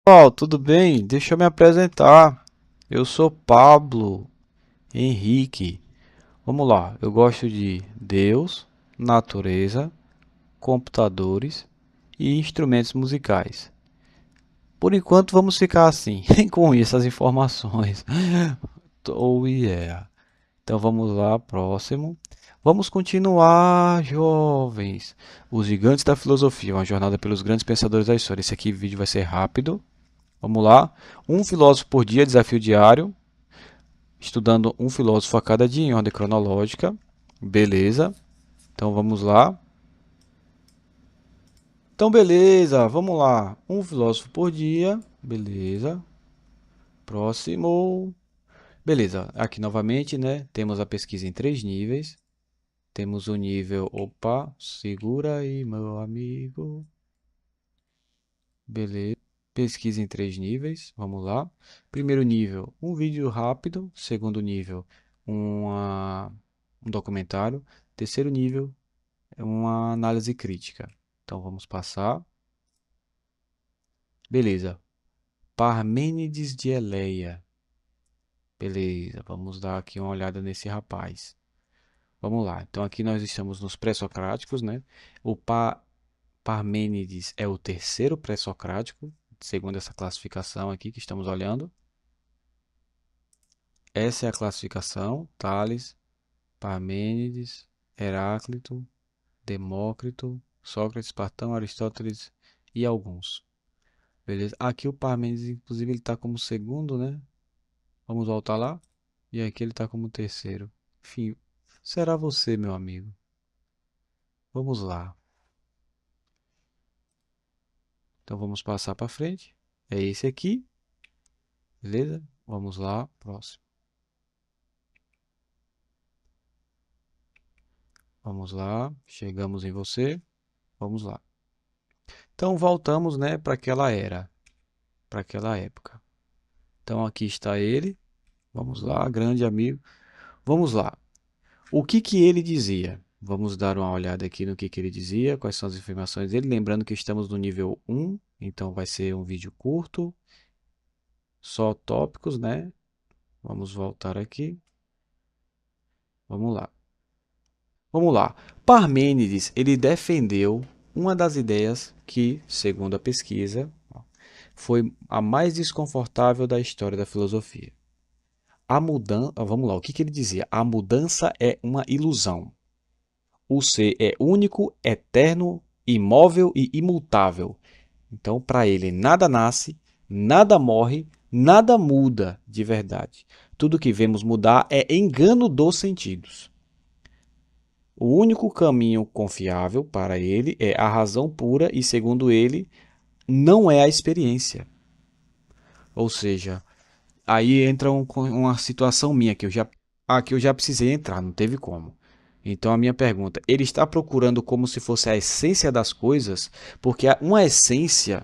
Pessoal, tudo bem? Deixa eu me apresentar. Eu sou Pablo Henrique. Vamos lá. Eu gosto de Deus, natureza, computadores e instrumentos musicais. Por enquanto, vamos ficar assim, com essas informações. Oh yeah. Então vamos lá, próximo. Vamos continuar, jovens. Os gigantes da filosofia, uma jornada pelos grandes pensadores da história. Esse aqui vídeo vai ser rápido. Vamos lá. Um filósofo por dia, desafio diário. Estudando um filósofo a cada dia em ordem cronológica. Beleza. Então vamos lá. Então, beleza. Vamos lá. Um filósofo por dia. Beleza. Próximo. Beleza. Aqui novamente, né? Temos a pesquisa em três níveis. Temos o nível. Opa, segura aí, meu amigo. Beleza. Pesquisa em três níveis. Vamos lá. Primeiro nível, um vídeo rápido. Segundo nível, uma, um documentário. Terceiro nível, é uma análise crítica. Então vamos passar. Beleza. Parmênides de Eleia. Beleza. Vamos dar aqui uma olhada nesse rapaz. Vamos lá. Então aqui nós estamos nos pré-socráticos, né? O Parmênides é o terceiro pré-socrático, segundo essa classificação aqui que estamos olhando. Essa é a classificação: Tales, Parmênides, Heráclito, Demócrito, Sócrates, Platão, Aristóteles e alguns. Beleza? Aqui o Parmênides, inclusive, ele está como segundo, né? Vamos voltar lá. E aqui ele está como terceiro. Enfim, será você, meu amigo. Vamos lá. Então vamos passar para frente. É esse aqui, beleza? Vamos lá, próximo. Vamos lá, chegamos em você. Vamos lá. Então voltamos, né, para aquela era, para aquela época. Então aqui está ele. Vamos lá, grande amigo. Vamos lá. O que que ele dizia? Vamos dar uma olhada aqui no que ele dizia, quais são as informações dele. Lembrando que estamos no nível 1, então vai ser um vídeo curto, só tópicos, né? Vamos voltar aqui. Vamos lá. Vamos lá. Parmênides, ele defendeu uma das ideias que, segundo a pesquisa, foi a mais desconfortável da história da filosofia. A mudança, vamos lá, o que que ele dizia? A mudança é uma ilusão. O ser é único, eterno, imóvel e imutável. Então, para ele, nada nasce, nada morre, nada muda de verdade. Tudo que vemos mudar é engano dos sentidos. O único caminho confiável para ele é a razão pura e, segundo ele, não é a experiência. Ou seja, aí entra uma situação minha que eu já precisei entrar, não teve como. Então a minha pergunta, ele está procurando como se fosse a essência das coisas, porque uma essência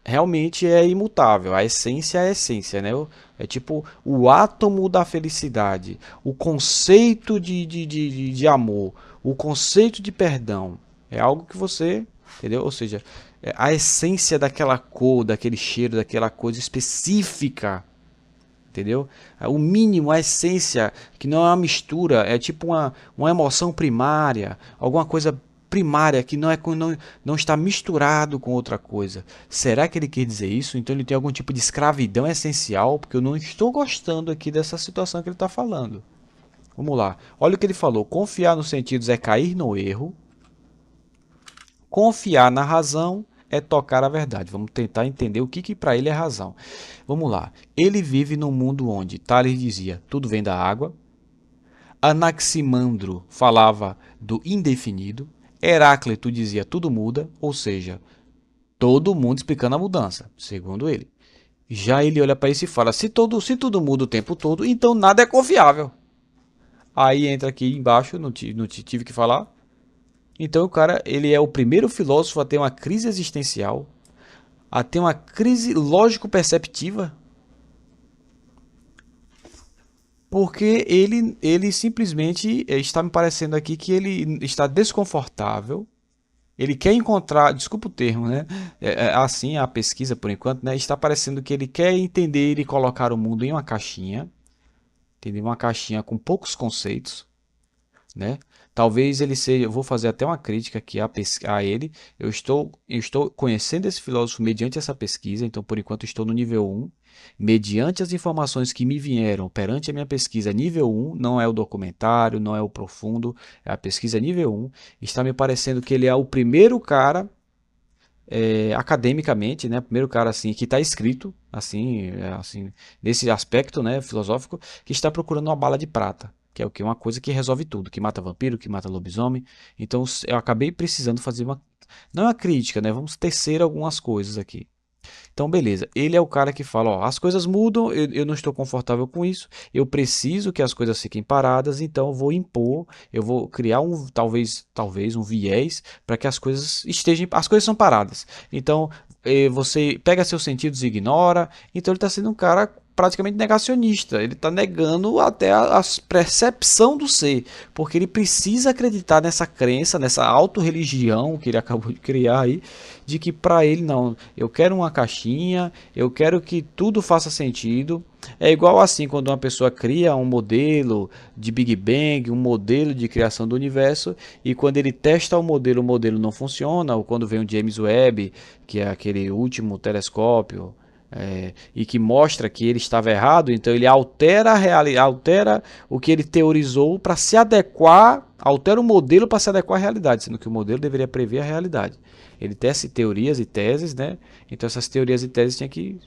realmente é imutável. A essência é a essência, né? É tipo o átomo da felicidade, o conceito de amor, o conceito de perdão. É algo que você, entendeu? Ou seja, é a essência daquela cor, daquele cheiro, daquela coisa específica, entendeu? O mínimo, a essência, que não é uma mistura, é tipo uma emoção primária, alguma coisa primária que não está misturado com outra coisa. Será que ele quer dizer isso? Então ele tem algum tipo de escravidão essencial, porque eu não estou gostando aqui dessa situação que ele está falando. Vamos lá. Olha o que ele falou. Confiar nos sentidos é cair no erro. Confiar na razão é tocar a verdade. Vamos tentar entender o que para ele é razão. Vamos lá. Ele vive num mundo onde Tales dizia tudo vem da água, Anaximandro falava do indefinido, Heráclito dizia tudo muda, ou seja, todo mundo explicando a mudança, segundo ele. Já ele olha para isso e fala: se tudo muda o tempo todo, então nada é confiável. Aí entra aqui embaixo, não tive que falar. Então o cara, ele é o primeiro filósofo a ter uma crise existencial, a ter uma crise lógico-perceptiva, porque ele simplesmente está me parecendo aqui que ele está desconfortável, ele quer encontrar, desculpa o termo, né? Assim a pesquisa por enquanto, né? Está parecendo que ele quer entender e colocar o mundo em uma caixinha, entendeu? Uma caixinha com poucos conceitos, né? Talvez ele seja, eu vou fazer até uma crítica aqui a ele. Eu estou conhecendo esse filósofo mediante essa pesquisa, então por enquanto estou no nível um. Mediante as informações que me vieram perante a minha pesquisa nível um, não é o documentário, não é o profundo, é a pesquisa nível um. Está me parecendo que ele é o primeiro cara academicamente, né, primeiro cara assim que está escrito assim, assim nesse aspecto, né, filosófico, que está procurando uma bala de prata, que é o que uma coisa que resolve tudo, que mata vampiro, que mata lobisomem. Então eu acabei precisando fazer uma não é uma crítica, né? Vamos tecer algumas coisas aqui. Então, beleza. Ele é o cara que fala, ó, as coisas mudam, eu não estou confortável com isso, eu preciso que as coisas fiquem paradas, então eu vou impor, eu vou criar um, talvez um viés para que as coisas estejam, as coisas são paradas. Então, você pega seus sentidos e ignora, então ele está sendo um cara praticamente negacionista, ele está negando até a percepção do ser, porque ele precisa acreditar nessa crença, nessa auto-religião que ele acabou de criar aí, de que para ele não, eu quero uma caixinha, eu quero que tudo faça sentido. É igual assim quando uma pessoa cria um modelo de Big Bang, um modelo de criação do universo, e quando ele testa o modelo não funciona, ou quando vem o James Webb, que é aquele último telescópio, e que mostra que ele estava errado, então ele altera a realidade, altera o que ele teorizou para se adequar, altera o modelo para se adequar à realidade, sendo que o modelo deveria prever a realidade. Ele tece teorias e teses, né? Então essas teorias e teses tinham que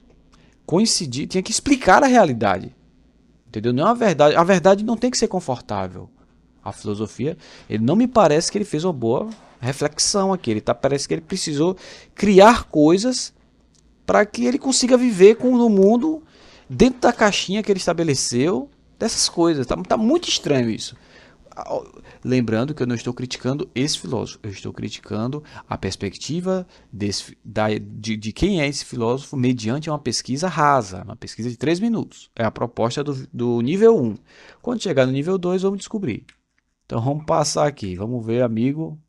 coincidir, tinha que explicar a realidade. Entendeu? Não é a verdade. A verdade não tem que ser confortável. A filosofia, ele não me parece que ele fez uma boa reflexão aqui. Parece que ele precisou criar coisas para que ele consiga viver no mundo dentro da caixinha que ele estabeleceu dessas coisas. Tá muito estranho isso. Lembrando que eu não estou criticando esse filósofo, eu estou criticando a perspectiva de quem é esse filósofo mediante uma pesquisa rasa, uma pesquisa de 3 minutos. É a proposta do nível um. Quando chegar no nível 2, vamos descobrir. Então vamos passar aqui, vamos ver, amigo,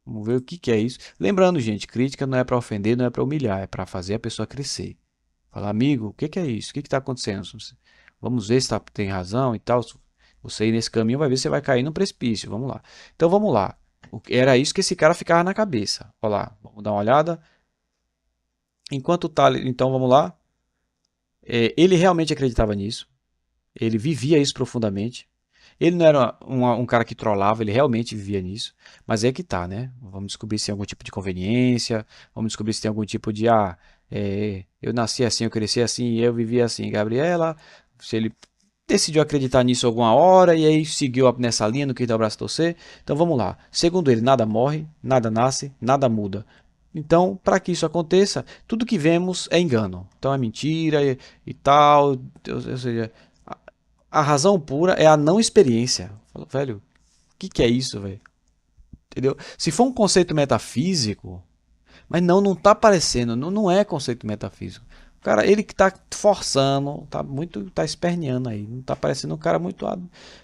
vamos ver o que é isso. Lembrando, gente, crítica não é para ofender, não é para humilhar, é para fazer a pessoa crescer. Falar, amigo, o que é isso? O que está acontecendo? Vamos ver se tem razão e tal. Você ir nesse caminho vai ver se você vai cair no precipício. Vamos lá. Então vamos lá. Era isso que esse cara ficava na cabeça. Olha lá, vamos dar uma olhada. Enquanto tá, então vamos lá. Ele realmente acreditava nisso. Ele vivia isso profundamente. Ele não era um cara que trollava, ele realmente vivia nisso. Mas é que tá, né? Vamos descobrir se tem algum tipo de conveniência. Vamos descobrir se tem algum tipo de. Eu nasci assim, eu cresci assim e eu vivi assim. Gabriela, se ele decidiu acreditar nisso alguma hora e aí seguiu nessa linha, não quis dar o braço a torcer. Então vamos lá. Segundo ele, nada morre, nada nasce, nada muda. Então, para que isso aconteça, tudo que vemos é engano. Então é mentira e tal. Ou seja, a razão pura é a não experiência. Falo, velho, o que é isso, velho? Entendeu? Se for um conceito metafísico, mas não tá aparecendo, não é conceito metafísico. Cara, ele que tá forçando, tá esperneando aí, não tá parecendo um cara muito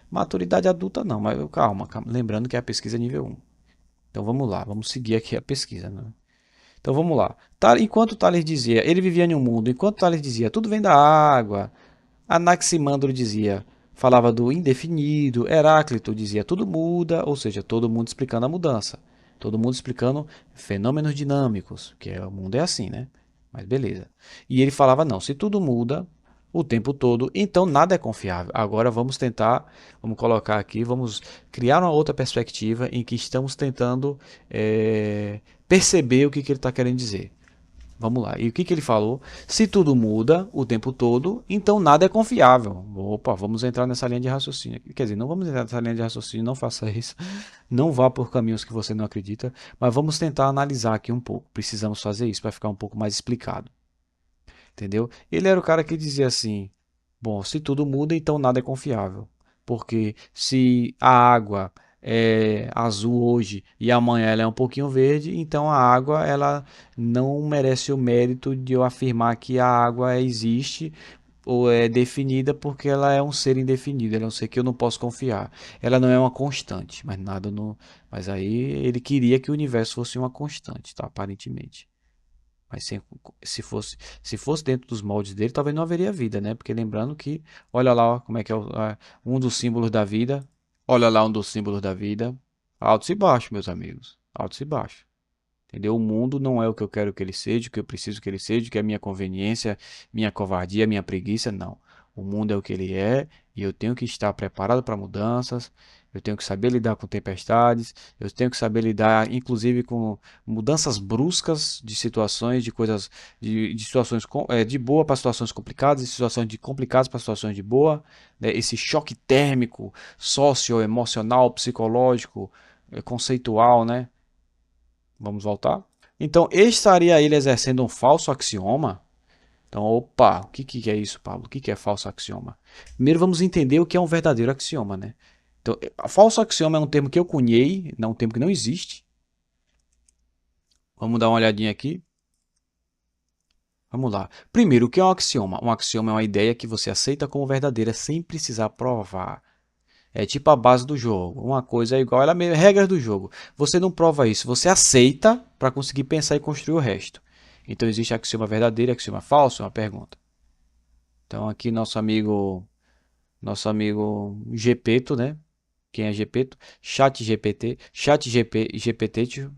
maturidade adulta não, mas calma, lembrando que é a pesquisa nível um. Então vamos lá, vamos seguir aqui a pesquisa, né? Então vamos lá. Enquanto Tales dizia, ele vivia em um mundo, enquanto Tales dizia, tudo vem da água, Anaximandro dizia, falava do indefinido, Heráclito dizia, tudo muda, ou seja, todo mundo explicando a mudança. Todo mundo explicando fenômenos dinâmicos, que o mundo é assim, né? Mas beleza. E ele falava, não, se tudo muda o tempo todo, então nada é confiável. Agora vamos tentar, vamos colocar aqui, vamos criar uma outra perspectiva em que estamos tentando perceber o que ele está querendo dizer. Vamos lá. E o que ele falou? Se tudo muda o tempo todo, então nada é confiável. Opa, vamos entrar nessa linha de raciocínio. Quer dizer, não vamos entrar nessa linha de raciocínio, não faça isso. Não vá por caminhos que você não acredita, mas vamos tentar analisar aqui um pouco. Precisamos fazer isso para ficar um pouco mais explicado. Entendeu? Ele era o cara que dizia assim: bom, se tudo muda, então nada é confiável. Porque se a água é azul hoje e amanhã ela é um pouquinho verde, então a água ela não merece o mérito de eu afirmar que a água existe ou é definida porque ela é um ser indefinido, ela é um ser que eu não posso confiar. Ela não é uma constante, mas nada no, mas aí ele queria que o universo fosse uma constante, tá? Aparentemente. Mas se fosse, se fosse dentro dos moldes dele, talvez não haveria vida, né? Porque lembrando que, olha lá, ó, como é que é um dos símbolos da vida. Olha lá um dos símbolos da vida. Altos e baixos, meus amigos. Altos e baixos. Entendeu? O mundo não é o que eu quero que ele seja, o que eu preciso que ele seja, que é a minha conveniência, minha covardia, minha preguiça, não. O mundo é o que ele é e eu tenho que estar preparado para mudanças, eu tenho que saber lidar com tempestades, eu tenho que saber lidar, inclusive, com mudanças bruscas de situações, de coisas, de situações de boa para situações complicadas, de situações de complicadas para situações de boa, né? Esse choque térmico, socioemocional, psicológico, conceitual, né? Vamos voltar? Então, estaria ele exercendo um falso axioma? Então, opa, o que é isso, Pablo? O que é falso axioma? Primeiro vamos entender o que é um verdadeiro axioma, né? Então, falso axioma é um termo que eu cunhei, não um termo que não existe. Vamos dar uma olhadinha aqui. Vamos lá. Primeiro, o que é um axioma? Um axioma é uma ideia que você aceita como verdadeira sem precisar provar. É tipo a base do jogo. Uma coisa é igual, ela é meio regras do jogo. Você não prova isso, você aceita para conseguir pensar e construir o resto. Então existe axioma verdadeiro e axioma falso? É uma pergunta. Então aqui nosso amigo Gepeto, né? Quem é Gepeto? Chat GPT, GPT,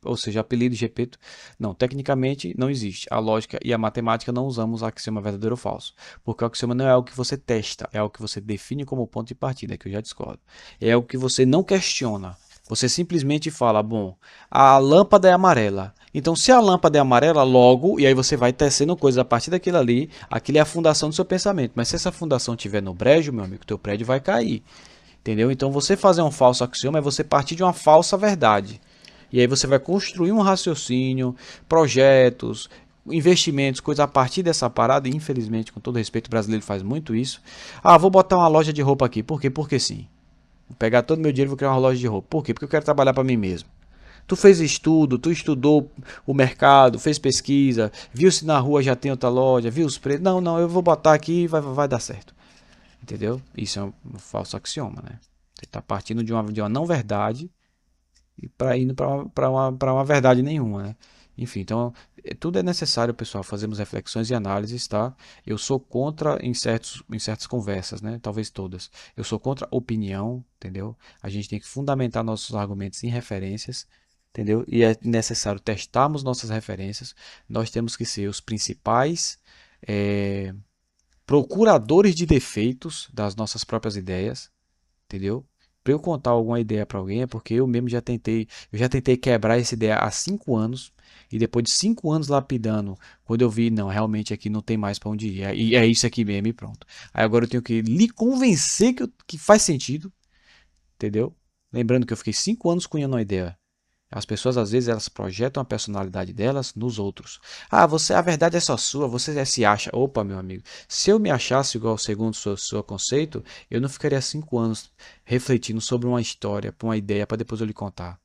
ou seja, apelido Gepeto. Não, tecnicamente não existe. A lógica e a matemática não usamos axioma verdadeiro ou falso. Porque o axioma não é algo que você testa, é algo que você define como ponto de partida, que eu já discordo. É algo que você não questiona. Você simplesmente fala, bom, a lâmpada é amarela. Então, se a lâmpada é amarela, logo, e aí você vai tecendo coisas a partir daquilo ali, aquilo é a fundação do seu pensamento. Mas se essa fundação estiver no brejo, meu amigo, teu prédio vai cair. Entendeu? Então, você fazer um falso axioma é você partir de uma falsa verdade. E aí você vai construir um raciocínio, projetos, investimentos, coisa a partir dessa parada. E infelizmente, com todo respeito, o brasileiro faz muito isso. Ah, vou botar uma loja de roupa aqui. Por quê? Porque sim. Vou pegar todo o meu dinheiro e vou criar uma loja de roupa. Por quê? Porque eu quero trabalhar para mim mesmo. Tu fez estudo, tu estudou o mercado, fez pesquisa, viu se na rua já tem outra loja, viu os preços. Não, não, eu vou botar aqui e vai dar certo. Entendeu? Isso é um falso axioma, né? Você está partindo de uma não verdade e para indo para uma verdade nenhuma, né? Enfim, então tudo é necessário, pessoal, fazermos reflexões e análises, tá? Eu sou contra em certas conversas, né? Talvez todas. Eu sou contra opinião, entendeu? A gente tem que fundamentar nossos argumentos em referências, entendeu? E é necessário testarmos nossas referências. Nós temos que ser os principais procuradores de defeitos das nossas próprias ideias, entendeu? Para eu contar alguma ideia para alguém é porque eu já tentei quebrar essa ideia há 5 anos e depois de 5 anos lapidando, quando eu vi, não, realmente aqui não tem mais para onde ir, e é isso aqui mesmo e pronto. Aí agora eu tenho que lhe convencer que faz sentido, entendeu? Lembrando que eu fiquei 5 anos cunhando uma ideia. As pessoas às vezes elas projetam a personalidade delas nos outros. Ah, você, a verdade é só sua, você se acha. Opa, meu amigo, se eu me achasse igual segundo o seu conceito, eu não ficaria 5 anos refletindo sobre uma história, uma ideia para depois eu lhe contar.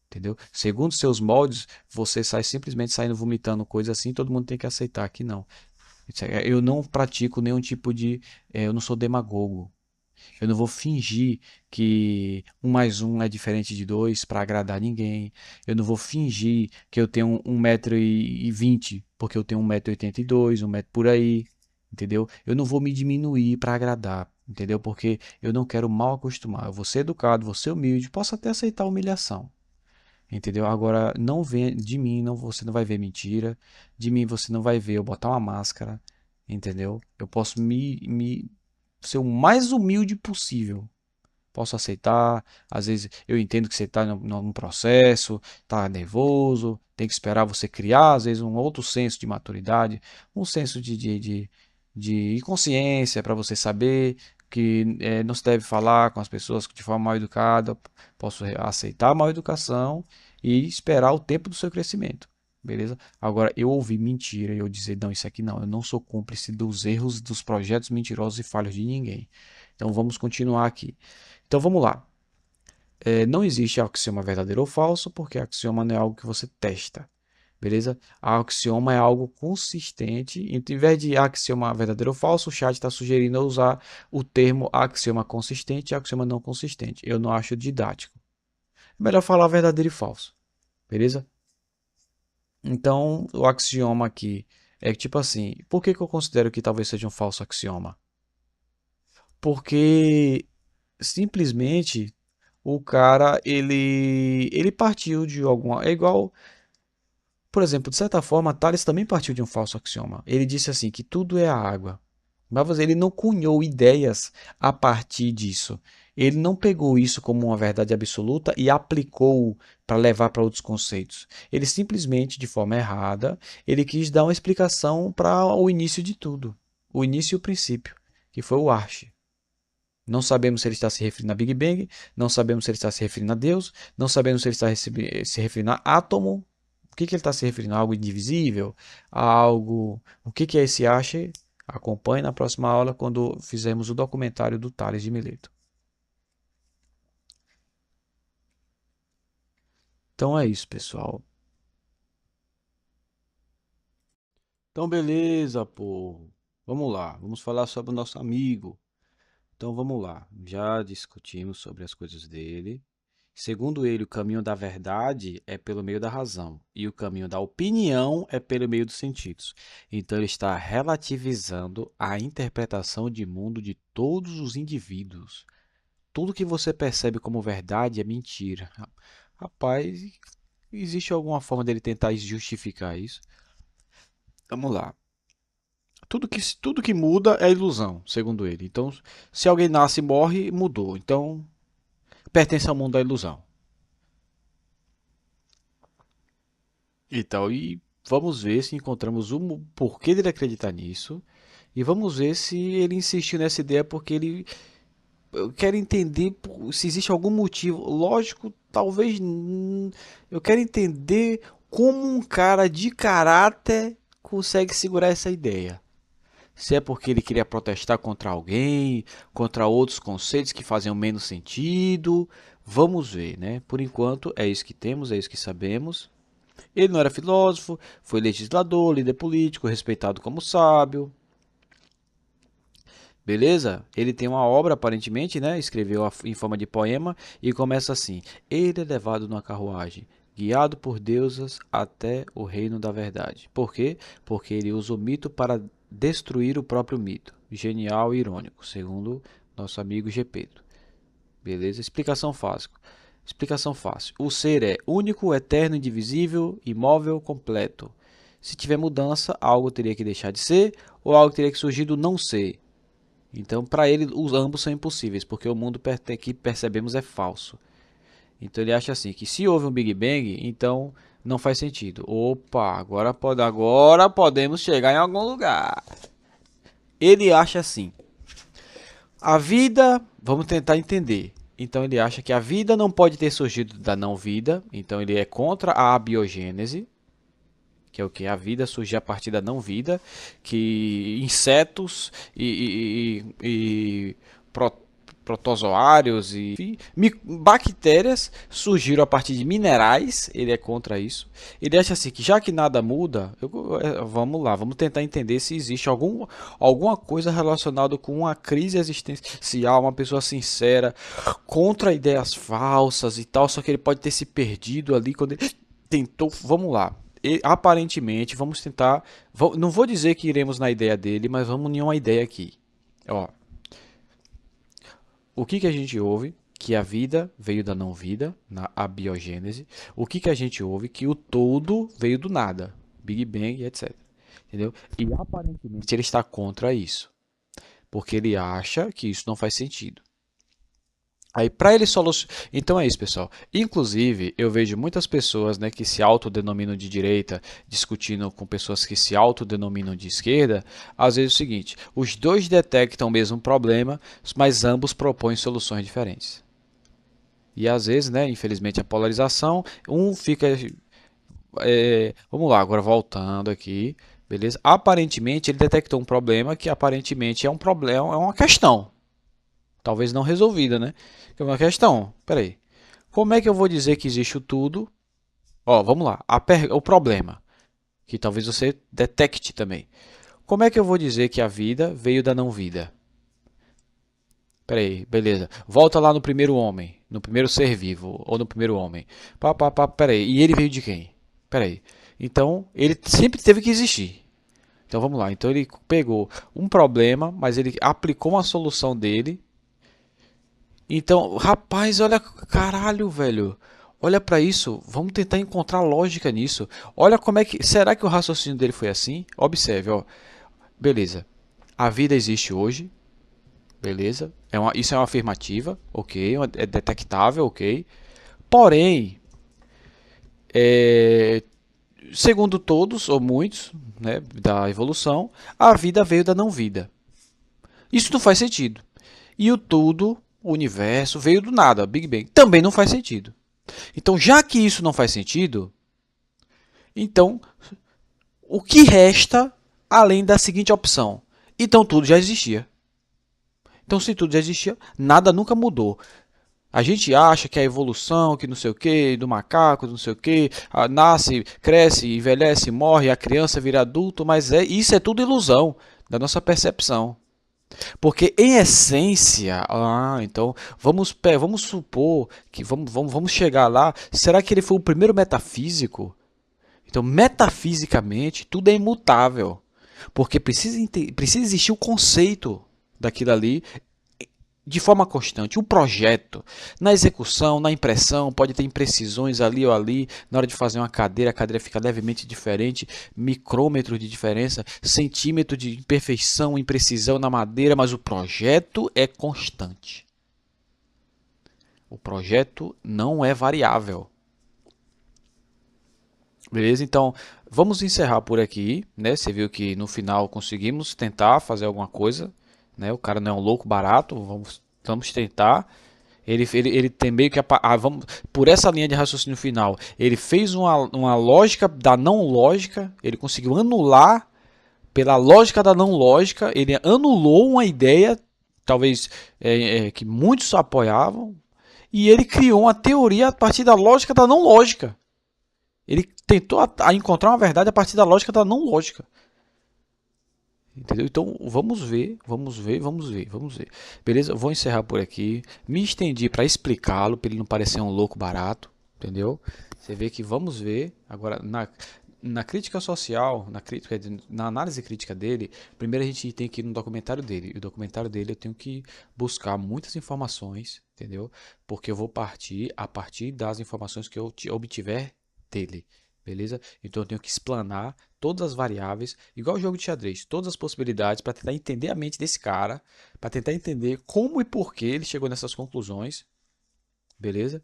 Entendeu? Segundo seus moldes, você sai simplesmente saindo vomitando coisa assim, todo mundo tem que aceitar que não. Eu não pratico nenhum tipo de. Eu não sou demagogo. Eu não vou fingir que 1 mais 1 é diferente de 2 para agradar ninguém. Eu não vou fingir que eu tenho 1,20 m porque eu tenho 1,82 m, 1 metro por aí. Entendeu? Eu não vou me diminuir para agradar. Entendeu? Porque eu não quero mal acostumar. Eu vou ser educado, vou ser humilde, posso até aceitar humilhação. Entendeu? Agora, não vem de mim, não, você não vai ver mentira. De mim você não vai ver eu botar uma máscara. Entendeu? Eu posso me ser o mais humilde possível. Posso aceitar, às vezes eu entendo que você está num processo, está nervoso, tem que esperar você criar, às vezes, um outro senso de maturidade, um senso de consciência para você saber que não se deve falar com as pessoas de forma mal educada. Posso aceitar a mal educação e esperar o tempo do seu crescimento. Beleza? Agora, eu ouvi mentira e eu dizer, não, isso aqui não, eu não sou cúmplice dos erros, dos projetos mentirosos e falhos de ninguém. Então, vamos continuar aqui. Então, vamos lá. Não existe axioma verdadeiro ou falso, porque axioma não é algo que você testa. Beleza? Axioma é algo consistente. Então, em vez de axioma verdadeiro ou falso, o chat está sugerindo eu usar o termo axioma consistente e axioma não consistente. Eu não acho didático. É melhor falar verdadeiro e falso. Beleza? Então, o axioma aqui é tipo assim: por que que eu considero que talvez seja um falso axioma? Porque simplesmente o cara ele partiu de alguma. É igual. Por exemplo, de certa forma, Tales também partiu de um falso axioma. Ele disse assim que tudo é a água. Mas ele não cunhou ideias a partir disso. Ele não pegou isso como uma verdade absoluta e aplicou para levar para outros conceitos. Ele simplesmente, de forma errada, ele quis dar uma explicação para o início de tudo, o início e o princípio, que foi o Arche. Não sabemos se ele está se referindo a Big Bang, não sabemos se ele está se referindo a Deus, não sabemos se ele está se referindo a átomo. O que, que ele está se referindo? A algo indivisível? A algo. O que, que é esse Ache? Acompanhe na próxima aula quando fizermos o documentário do Tales de Mileto. Então é isso, pessoal. Então, beleza, pô. Vamos lá, vamos falar sobre o nosso amigo. Então vamos lá. Já discutimos sobre as coisas dele. Segundo ele, o caminho da verdade é pelo meio da razão, e o caminho da opinião é pelo meio dos sentidos. Então, ele está relativizando a interpretação de mundo de todos os indivíduos. Tudo que você percebe como verdade é mentira. Rapaz, existe alguma forma dele tentar justificar isso? Vamos lá. Tudo que muda é ilusão, segundo ele. Então, se alguém nasce e morre, mudou. Então, pertence ao mundo da ilusão. E vamos ver se encontramos o porquê dele acreditar nisso. E vamos ver se ele insistiu nessa ideia porque ele eu quero entender se existe algum motivo. Lógico, talvez. Eu quero entender como um cara de caráter consegue segurar essa ideia. Se é porque ele queria protestar contra alguém, contra outros conceitos que faziam menos sentido. Vamos ver, né? Por enquanto é isso que temos, é isso que sabemos. Ele não era filósofo, foi legislador, líder político, respeitado como sábio. Beleza? Ele tem uma obra, aparentemente, né? Escreveu em forma de poema e começa assim: ele é levado numa carruagem, guiado por deusas até o reino da verdade. Por quê? Porque ele usa o mito para destruir o próprio mito. Genial e irônico, segundo nosso amigo Gepeto. Beleza? Explicação fácil. Explicação fácil. O ser é único, eterno, indivisível, imóvel, completo. Se tiver mudança, algo teria que deixar de ser ou algo teria que surgir do não ser. Então, para ele, os ambos são impossíveis, porque o mundo que percebemos é falso. Então, ele acha assim que se houve um Big Bang, então não faz sentido. Opa, agora podemos chegar em algum lugar. Ele acha assim: a vida, vamos tentar entender. Então ele acha que a vida não pode ter surgido da não vida. Então ele é contra a abiogênese, que é o que a vida surge a partir da não vida, que insetos e protozoários e enfim, bactérias surgiram a partir de minerais. Ele é contra isso. Ele acha assim que já que nada muda, vamos lá, vamos tentar entender se existe alguma coisa relacionada com uma crise existencial, uma pessoa sincera contra ideias falsas e tal, só que ele pode ter se perdido ali quando ele tentou. Vamos lá. Aparentemente, vamos tentar. Não vou dizer que iremos na ideia dele, mas vamos em uma ideia aqui. Ó, o que a gente ouve? Que a vida veio da não vida, na abiogênese. O que a gente ouve? Que o todo veio do nada, Big Bang, etc. Entendeu? E aparentemente ele está contra isso, porque ele acha que isso não faz sentido. Aí para ele solucionar, então é isso, pessoal. Inclusive, eu vejo muitas pessoas, né, que se autodenominam de direita, discutindo com pessoas que se autodenominam de esquerda. Às vezes é o seguinte: os dois detectam o mesmo problema, mas ambos propõem soluções diferentes. E às vezes, né, infelizmente, a polarização, um fica, vamos lá, agora voltando aqui, beleza? Aparentemente ele detectou um problema que aparentemente é um problema, é uma questão. Talvez não resolvida, né? É uma questão. Peraí. Como é que eu vou dizer que existe o tudo? Ó, vamos lá. O problema. que talvez você detecte também. Como é que eu vou dizer que a vida veio da não vida? Peraí, beleza. Volta lá no primeiro homem, no primeiro ser vivo, ou no primeiro homem. Peraí. E ele veio de quem? Peraí. Então, ele sempre teve que existir. Então vamos lá. Então ele pegou um problema, mas ele aplicou uma solução dele. Então, rapaz, olha, caralho, velho. Olha pra isso. Vamos tentar encontrar lógica nisso. Olha como é que. Será que o raciocínio dele foi assim? Observe, ó. Beleza. A vida existe hoje. Beleza? Isso é uma afirmativa, ok? É detectável, ok? Porém, é, segundo todos, ou muitos, né, da evolução, a vida veio da não vida. Isso não faz sentido. E o tudo, o universo, veio do nada, Big Bang. Também não faz sentido. Então, já que isso não faz sentido, então o que resta além da seguinte opção? Então tudo já existia. Então, se tudo já existia, nada nunca mudou. A gente acha que a evolução, que não sei o que, do macaco, não sei o que, nasce, cresce, envelhece, morre, a criança vira adulto, mas isso é tudo ilusão da nossa percepção. Porque em essência, então vamos supor que vamos chegar lá. Será que ele foi o primeiro metafísico? Então, metafisicamente, tudo é imutável. Porque precisa existir o conceito daquilo ali de forma constante. O projeto, na execução, na impressão, pode ter imprecisões ali ou ali. Na hora de fazer uma cadeira, a cadeira fica levemente diferente, micrômetro de diferença, centímetro de imperfeição, imprecisão na madeira, mas o projeto é constante. O projeto não é variável. Beleza? Então, vamos encerrar por aqui, né? Você viu que no final conseguimos tentar fazer alguma coisa, né? O cara não é um louco barato, vamos tentar. Ele tem meio que vamos, por essa linha de raciocínio final, ele fez uma lógica da não lógica, ele conseguiu anular pela lógica da não lógica, ele anulou uma ideia, talvez que muitos apoiavam, e ele criou uma teoria a partir da lógica da não lógica. Ele tentou a encontrar uma verdade a partir da lógica da não lógica. Entendeu? Então vamos ver. Beleza? Vou encerrar por aqui. Me estendi para explicá-lo, para ele não parecer um louco barato. Entendeu? Você vê que vamos ver. Agora, na crítica social, na análise crítica dele, primeiro a gente tem que ir no documentário dele. E o documentário dele eu tenho que buscar muitas informações, entendeu? Porque eu vou partir a partir das informações que eu obtiver dele. Beleza? Então eu tenho que explanar todas as variáveis, igual o jogo de xadrez, todas as possibilidades para tentar entender a mente desse cara, para tentar entender como e por que ele chegou nessas conclusões, beleza?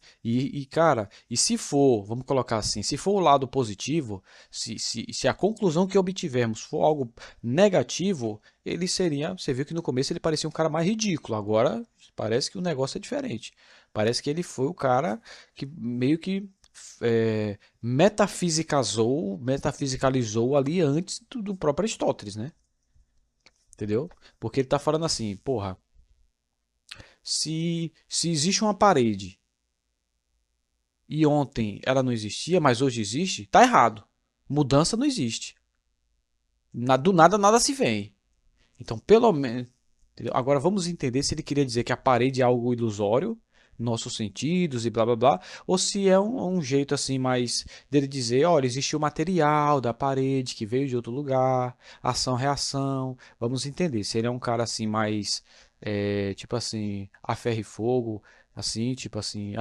Cara, e se for, vamos colocar assim, se for o lado positivo, se a conclusão que obtivermos for algo negativo, ele seria, você viu que no começo ele parecia um cara mais ridículo, agora parece que o negócio é diferente. Parece que ele foi o cara que meio que metafisicalizou ali antes do próprio Aristóteles, né? Entendeu? Porque ele tá falando assim, porra, se existe uma parede e ontem ela não existia, mas hoje existe, tá errado. Mudança não existe. Do nada nada se vem. Então, pelo menos. Agora vamos entender se ele queria dizer que a parede é algo ilusório, nossos sentidos e blá blá blá, ou se é um jeito assim mais dele dizer, olha, existe o material da parede que veio de outro lugar, ação-reação. Vamos entender se ele é um cara assim mais, tipo assim, a ferro e fogo, assim, tipo assim,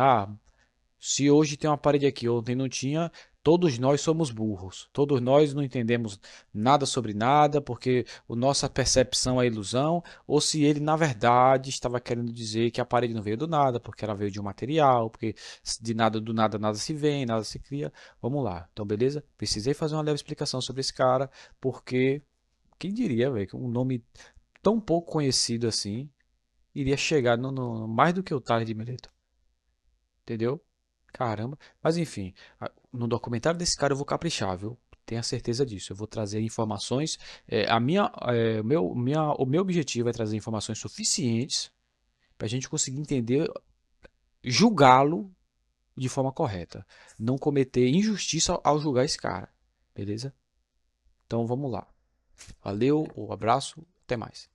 se hoje tem uma parede aqui, ontem não tinha, todos nós somos burros. Todos nós não entendemos nada sobre nada, porque a nossa percepção é ilusão, ou se ele, na verdade, estava querendo dizer que a parede não veio do nada, porque ela veio de um material, porque de nada do nada nada se vem, nada se cria. Vamos lá. Então, beleza? Precisei fazer uma leve explicação sobre esse cara, porque quem diria, velho, que um nome tão pouco conhecido assim iria chegar mais do que o Tales de Mileto. Entendeu? Caramba. Mas enfim, no documentário desse cara eu vou caprichar, viu? Tenha certeza disso. Eu vou trazer informações. O meu objetivo é trazer informações suficientes para a gente conseguir entender, julgá-lo de forma correta. Não cometer injustiça ao julgar esse cara. Beleza? Então vamos lá. Valeu, um abraço, até mais.